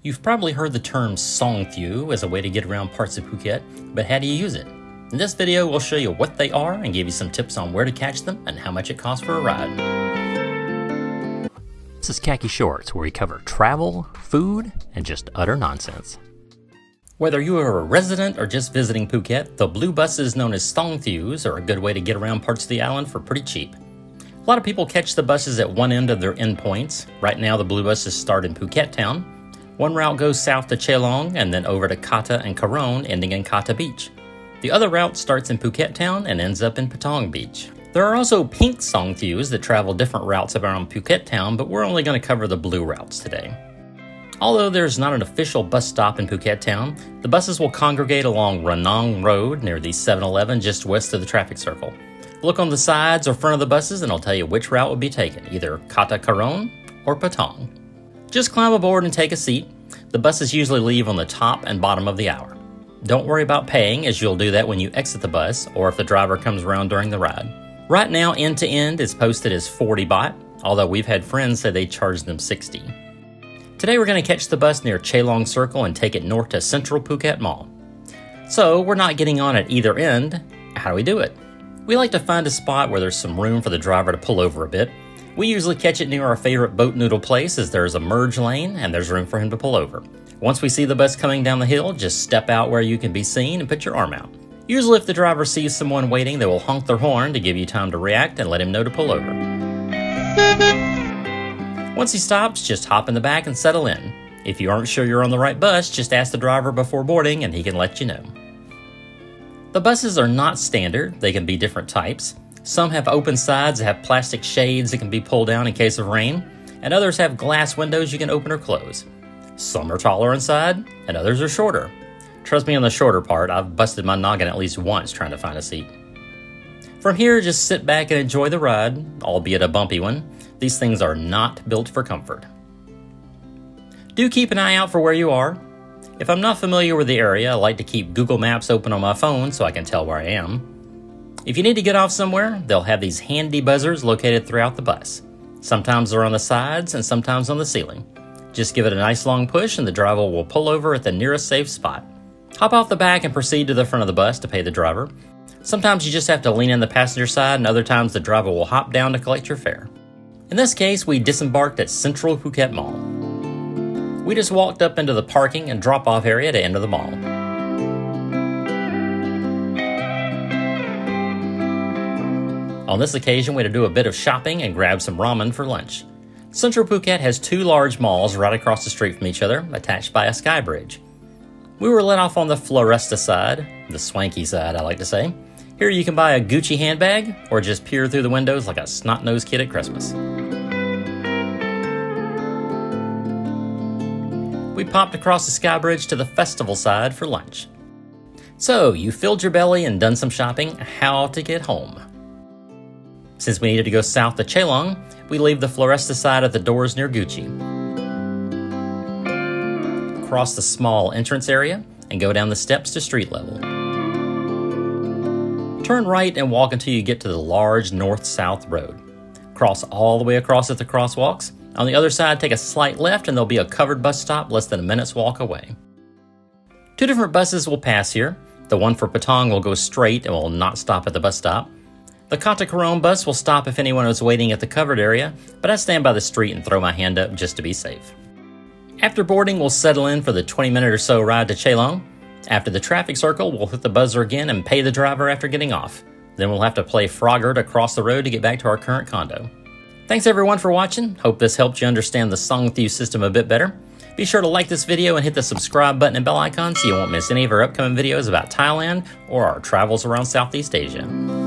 You've probably heard the term Songthaew as a way to get around parts of Phuket, but how do you use it? In this video, we'll show you what they are and give you some tips on where to catch them and how much it costs for a ride. This is Khaki Shorts, where we cover travel, food, and just utter nonsense. Whether you are a resident or just visiting Phuket, the blue buses known as Songthaews are a good way to get around parts of the island for pretty cheap. A lot of people catch the buses at one end of their endpoints. Right now, the blue buses start in Phuket town. One route goes south to Chelong and then over to Kata and Karon, ending in Kata Beach. The other route starts in Phuket town and ends up in Patong Beach. There are also pink Songthaews that travel different routes around Phuket town, but we're only going to cover the blue routes today. Although there's not an official bus stop in Phuket town, the buses will congregate along Ranong Road near the 7-Eleven just west of the traffic circle. Look on the sides or front of the buses and it'll tell you which route will be taken, either Kata Karon or Patong. Just climb aboard and take a seat. The buses usually leave on the top and bottom of the hour. Don't worry about paying, as you'll do that when you exit the bus or if the driver comes around during the ride. Right now, end to end is posted as 40 baht, although we've had friends say they charge them 60. Today we're going to catch the bus near Chelong Circle and take it north to Central Phuket Mall. So we're not getting on at either end. How do we do it? We like to find a spot where there's some room for the driver to pull over a bit. We usually catch it near our favorite boat noodle place, as there's a merge lane and there's room for him to pull over. Once we see the bus coming down the hill, just step out where you can be seen and put your arm out. Usually if the driver sees someone waiting, they will honk their horn to give you time to react and let him know to pull over. Once he stops, just hop in the back and settle in. If you aren't sure you're on the right bus, just ask the driver before boarding and he can let you know. The buses are not standard. They can be different types. Some have open sides that have plastic shades that can be pulled down in case of rain, and others have glass windows you can open or close. Some are taller inside, and others are shorter. Trust me on the shorter part, I've busted my noggin at least once trying to find a seat. From here, just sit back and enjoy the ride, albeit a bumpy one. These things are not built for comfort. Do keep an eye out for where you are. If I'm not familiar with the area, I like to keep Google Maps open on my phone so I can tell where I am. If you need to get off somewhere, they'll have these handy buzzers located throughout the bus. Sometimes they're on the sides and sometimes on the ceiling. Just give it a nice long push and the driver will pull over at the nearest safe spot. Hop off the back and proceed to the front of the bus to pay the driver. Sometimes you just have to lean in the passenger side, and other times the driver will hop down to collect your fare. In this case, we disembarked at Central Phuket Mall. We just walked up into the parking and drop-off area to enter the mall. On this occasion, we had to do a bit of shopping and grab some ramen for lunch. Central Phuket has two large malls right across the street from each other, attached by a sky bridge. We were let off on the Floresta side, the swanky side I like to say. Here you can buy a Gucci handbag, or just peer through the windows like a snot-nosed kid at Christmas. We popped across the sky bridge to the festival side for lunch. So, you filled your belly and done some shopping. How to get home? Since we needed to go south to Chelong, we leave the Floresta side at the doors near Gucci. Cross the small entrance area and go down the steps to street level. Turn right and walk until you get to the large north-south road. Cross all the way across at the crosswalks. On the other side, take a slight left and there'll be a covered bus stop less than a minute's walk away. Two different buses will pass here. The one for Patong will go straight and will not stop at the bus stop. The Kata Karon bus will stop if anyone is waiting at the covered area, but I stand by the street and throw my hand up just to be safe. After boarding, we'll settle in for the 20-minute or so ride to Chelong. After the traffic circle, we'll hit the buzzer again and pay the driver after getting off. Then we'll have to play Frogger to cross the road to get back to our current condo. Thanks everyone for watching. Hope this helped you understand the Songthaew system a bit better. Be sure to like this video and hit the subscribe button and bell icon so you won't miss any of our upcoming videos about Thailand or our travels around Southeast Asia.